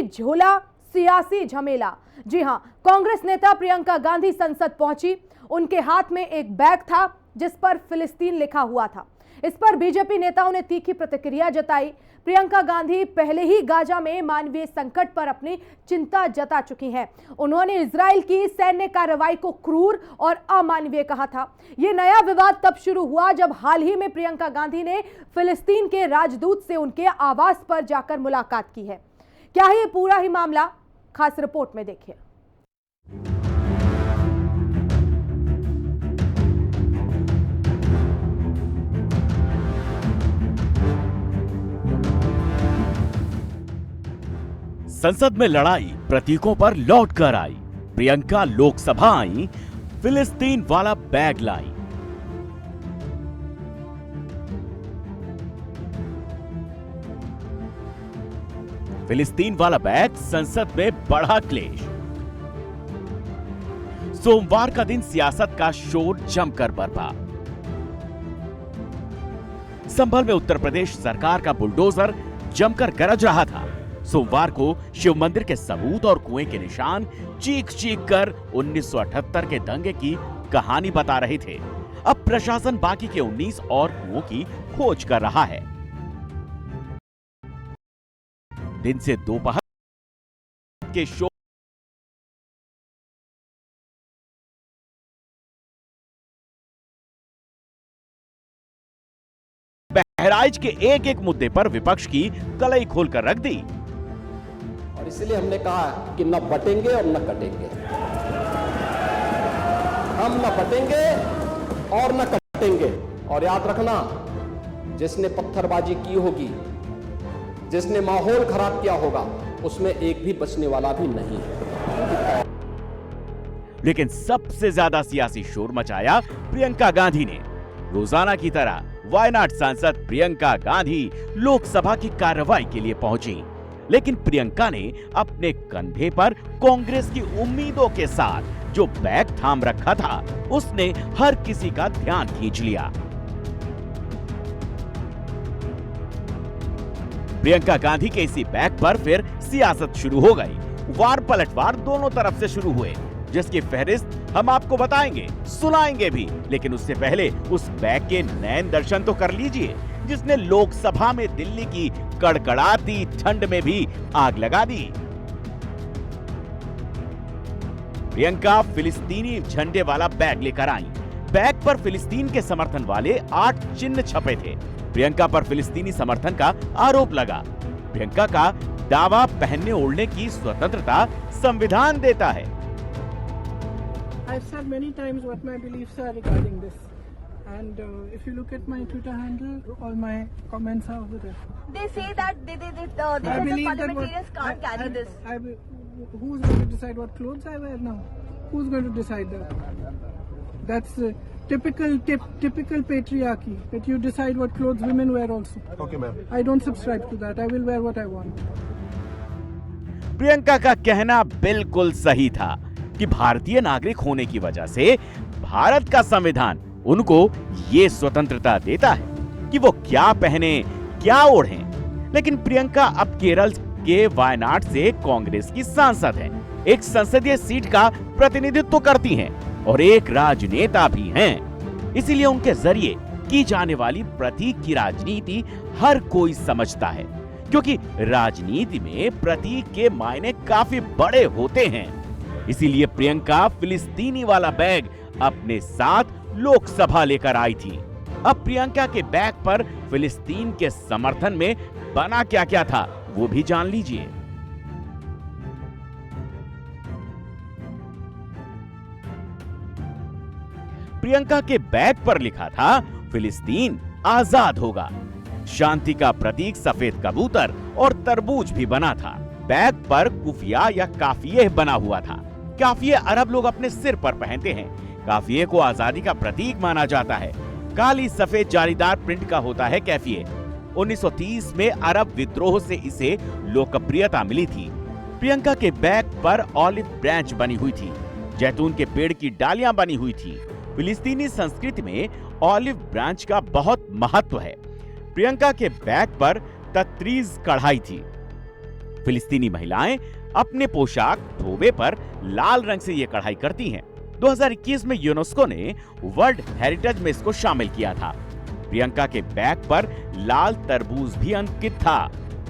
झोला सियासी झमेला। जी हां, कांग्रेस नेता प्रियंका गांधी संसद पहुंची। उनके हाथ में एक बैग था जिस पर फिलिस्तीन लिखा हुआ था। इस पर बीजेपी नेताओं ने तीखी प्रतिक्रिया जताई। प्रियंका गांधी पहले ही गाजा में मानवीय संकट पर अपनी चिंता जता चुकी हैं। उन्होंने इजराइल की सैन्य कार्रवाई को क्रूर और अमानवीय कहा था। यह नया विवाद तब शुरू हुआ जब हाल ही में प्रियंका गांधी ने फिलिस्तीन के राजदूत से उनके आवास पर जाकर मुलाकात की है। क्या है ये पूरा ही मामला, खास रिपोर्ट में देखिए। संसद में लड़ाई प्रतीकों पर लौट कर आई। प्रियंका लोकसभा आई, फिलिस्तीन वाला बैग लाई। फिलिस्तीन वाला बैग संसद में बढ़ा क्लेश। सोमवार का दिन सियासत का शोर जमकर बरपा। संभल में उत्तर प्रदेश सरकार का बुलडोजर जमकर गरज रहा था। सोमवार को शिव मंदिर के सबूत और कुएं के निशान चीख चीख कर 1978 के दंगे की कहानी बता रहे थे। अब प्रशासन बाकी के 19 और कुओं की खोज कर रहा है। दिन से दोपहर के शो बहराइच के एक एक मुद्दे पर विपक्ष की कलई खोलकर रख दी। और इसलिए हमने कहा कि न बटेंगे और न कटेंगे। हम न बटेंगे और न कटेंगे। और याद रखना, जिसने पत्थरबाजी की होगी, जिसने माहौल खराब किया होगा, उसमें एक भी बचने वाला भी नहीं है। लेकिन सबसे ज्यादा सियासी शोर मचाया प्रियंका गांधी ने। रोजाना की तरह वायनाड सांसद प्रियंका गांधी लोकसभा की कार्रवाई के लिए पहुंची। लेकिन प्रियंका ने अपने कंधे पर कांग्रेस की उम्मीदों के साथ जो बैग थाम रखा था, उसने हर किसी का ध्यान खींच लिया। प्रियंका गांधी के इसी बैग पर फिर सियासत शुरू हो गई। वार पलटवार दोनों तरफ से शुरू हुए, जिसकी फहरिस्त हम आपको बताएंगे, सुनाएंगे भी। लेकिन उससे पहले उस बैग के नयन दर्शन तो कर लीजिए, जिसने लोकसभा में दिल्ली की कड़कड़ाती ठंड में भी आग लगा दी। प्रियंका फिलिस्तीनी झंडे वाला बैग लेकर आई। बैग पर फिलिस्तीन के समर्थन वाले 8 चिन्ह छपे थे। प्रियंका पर फिलिस्तीनी समर्थन का आरोप लगा। प्रियंका का दावा पहनने ओढ़ने की स्वतंत्रता संविधान देता है। I've said many times what my beliefs are regarding this, and if you look at my Twitter handle, all my comments are over there. They say that they parliamentarians can't carry this. Who's going to decide what clothes I wear now? Who's going to decide that? That's typical patriarchy, that you decide what clothes women wear also. Okay, ma'am. I don't subscribe to that. I will wear what I want. Priyanka का कहना बिल्कुल सही था कि भारतीय नागरिक होने की वजह से भारत का संविधान उनको ये स्वतंत्रता देता है कि वो क्या पहने, क्या ओढ़ें। लेकिन प्रियंका अब केरल के वायनाड से कांग्रेस की सांसद हैं, एक संसदीय सीट का प्रतिनिधित्व करती हैं और एक राजनेता भी हैं। इसीलिए उनके जरिए की जाने वाली प्रतीक की राजनीति हर कोई समझता है, क्योंकि राजनीति में प्रतीक के मायने काफी बड़े होते हैं। इसीलिए प्रियंका फिलिस्तीनी वाला बैग अपने साथ लोकसभा लेकर आई थी। अब प्रियंका के बैग पर फिलिस्तीन के समर्थन में बना क्या क्या था, वो भी जान लीजिए। प्रियंका के बैग पर लिखा था, फिलिस्तीन आजाद होगा। शांति का प्रतीक सफेद कबूतर और तरबूज भी बना था। बैग पर कुफिया या काफिये बना हुआ था। काफिये अरब लोग अपने सिर पर पहनते हैं। काफिये को आजादी का प्रतीक माना जाता है। काली सफेद जालीदार प्रिंट का होता है कैफिये। 1930 में अरब विद्रोह से इसे लोकप्रियता मिली थी। प्रियंका के बैग पर ऑलिव ब्रांच बनी हुई थी। जैतून के पेड़ की डालियां बनी हुई थी। फिलिस्तीनी संस्कृति में ऑलिव ब्रांच का बहुत महत्व है। प्रियंका के बैग पर तत्रीज कढ़ाई थी। फिलिस्तीनी महिलाएं अपने पोशाक धोबे पर लाल रंग से ये कढ़ाई करती हैं। 2021 में यूनेस्को ने वर्ल्ड हेरिटेज में इसको शामिल किया था। प्रियंका के बैग पर लाल तरबूज भी अंकित था।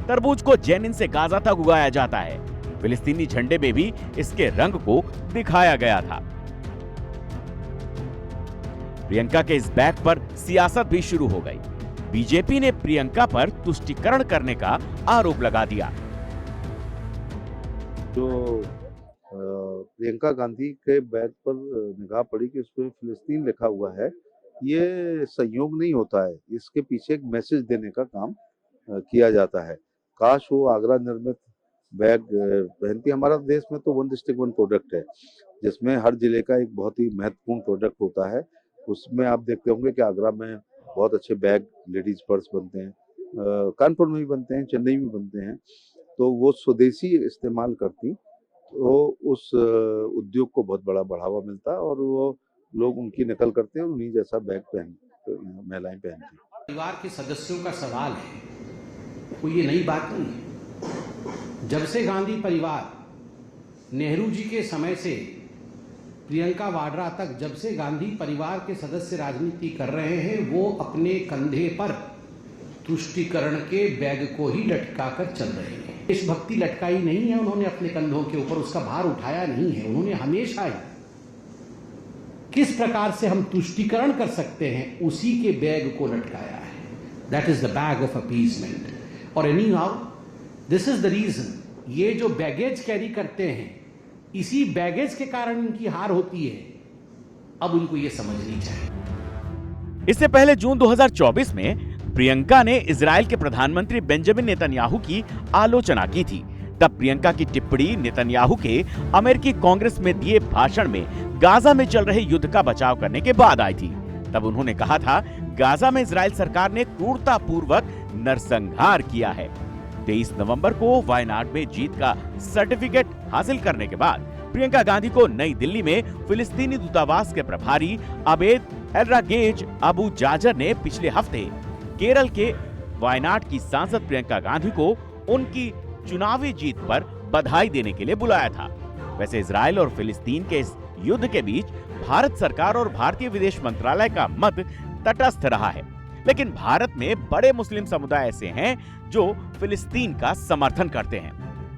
तरबूज को जेनिन से गाजा तक उगाया जाता है। फिलिस्तीनी झंडे में भी इसके रंग को दिखाया गया था। प्रियंका के इस बैग पर सियासत भी शुरू हो गई। बीजेपी ने प्रियंका पर तुष्टीकरण करने का आरोप लगा दिया। जो प्रियंका गांधी के बैग पर निगाह पड़ी कि उस पर फिलिस्तीन लिखा हुआ है, ये संयोग नहीं होता है। इसके पीछे एक मैसेज देने का काम किया जाता है। काश वो आगरा निर्मित बैग पहनती। हमारा देश में तो 1 डिस्ट्रिक्ट 1 प्रोडक्ट है, जिसमें हर जिले का एक बहुत ही महत्वपूर्ण प्रोडक्ट होता है। उसमें आप देखते होंगे कि आगरा में बहुत अच्छे बैग, लेडीज पर्स बनते हैं, कानपुर में भी बनते हैं, चेन्नई में बनते हैं। तो वो स्वदेशी इस्तेमाल करती तो उस उद्योग को बहुत बड़ा बढ़ावा मिलता और वो लोग उनकी नकल करते हैं और उन्हीं जैसा बैग महिलाएं पहनती। परिवार के सदस्यों का सवाल है, कोई ये नई बात नहीं है। जब से गांधी परिवार, नेहरू जी के समय से प्रियंका वाड्रा तक, जब से गांधी परिवार के सदस्य राजनीति कर रहे हैं, वो अपने कंधे पर तुष्टीकरण के बैग को ही लटका कर चल रहे हैं। देशभक्ति लटकाई नहीं है उन्होंने अपने कंधों के ऊपर, उसका भार उठाया नहीं है। उन्होंने हमेशा ही किस प्रकार से हम तुष्टीकरण कर सकते हैं उसी के बैग को लटकाया है। That is the bag of appeasement. और any how this is the reason, ये जो बैगेज कैरी करते हैं, इसी बैगेज के कारण इनकी हार होती है। अब उनको ये समझनी चाहिए। इससे पहले जून 2024 में प्रियंका ने इजराइल के प्रधानमंत्री बेंजामिन नेतन्याहू की आलोचना की थी। तब प्रियंका की टिप्पणी नेतन्याहू के अमेरिकी कांग्रेस में दिए भाषण में गाजा में चल रहे युद्ध का बचाव करने के बाद आई थी। तब उन्होंने कहा था, गाजा में इजराइल सरकार ने क्रूरतापूर्वक नरसंहार किया है। 23 नवंबर को वायनाड में जीत का सर्टिफिकेट हासिल करने के बाद प्रियंका गांधी को नई दिल्ली में फिलिस्तीनी दूतावास के प्रभारी अबेद एलरागेज अबू जाजर ने पिछले हफ्ते केरल के वायनाड की सांसद प्रियंका गांधी को उनकी चुनावी जीत पर बधाई देने के लिए बुलाया था। वैसे इजराइल और फिलिस्तीन के इस युद्ध के बीच भारत सरकार और भारतीय विदेश मंत्रालय का मत तटस्थ रहा है, लेकिन भारत में बड़े मुस्लिम समुदाय ऐसे हैं जो फिलिस्तीन का समर्थन करते हैं,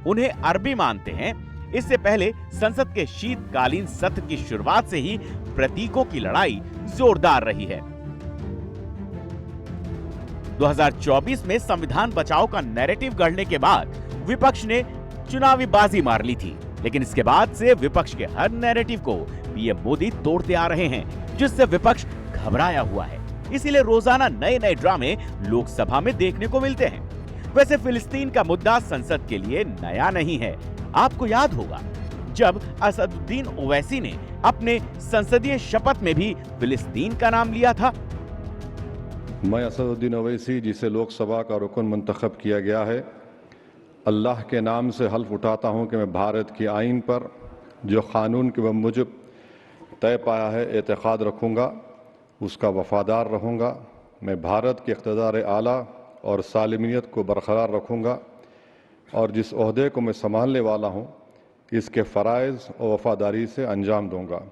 उन्हें अरबी मानते हैं। इससे पहले संसद के शीतकालीन सत्र की शुरुआत से ही प्रतीकों की लड़ाई जोरदार रही है। 2024 में संविधान बचाओ का नैरेटिव गढ़ने के बाद विपक्ष ने चुनावी बाजी मार ली थी, लेकिन इसके बाद से विपक्ष के हर नैरेटिव को पीएम मोदी तोड़ते आ रहे हैं, जिससे विपक्ष घबराया हुआ है। इसीलिए रोजाना नए नए ड्रामे लोकसभा में देखने को मिलते हैं। वैसे फिलिस्तीन का मुद्दा संसद के लिए नया नहीं है। आपको याद होगा जब असदुद्दीन ओवैसी ने अपने संसदीय शपथ में भी फिलिस्तीन का नाम लिया था। मैं असदुद्दीन ओवैसी, जिसे लोकसभा का रुकन मुंतखब किया गया है, अल्लाह के नाम से हल्फ उठाता हूं कि मैं भारत की आईन पर जो कानून के मुजब तय पाया है एतकाद रखूंगा, उसका वफादार रहूंगा। मैं भारत के इक़्तिदार आला और सालिमियत को बरकरार रखूंगा और जिस ओहदे को मैं संभालने वाला हूं, इसके फ़राइज़ और वफादारी से अंजाम दूंगा।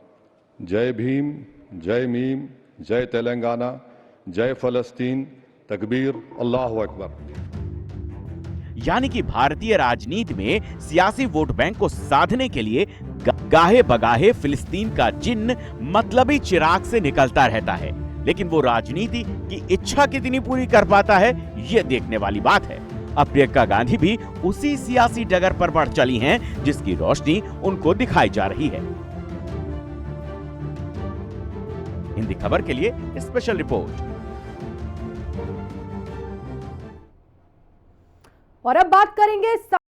जय भीम, जय मीम, जय तेलंगाना, जय फ़लस्तीन, तकबीर, अल्लाहु अकबर। यानी कि भारतीय राजनीति में सियासी वोट बैंक को साधने के लिए गाहे बगाहे फिलिस्तीन का जिन्न मतलबी चिराग से निकलता रहता है, लेकिन वो राजनीति की इच्छा कितनी पूरी कर पाता है, ये देखने वाली बात है। अब प्रियंका गांधी भी उसी सियासी डगर पर बढ़ चली हैं, जिसकी रोशनी उनको दिखाई जा रही है। हिंदी खबर के लिए स्पेशल रिपोर्ट। और अब बात करेंगे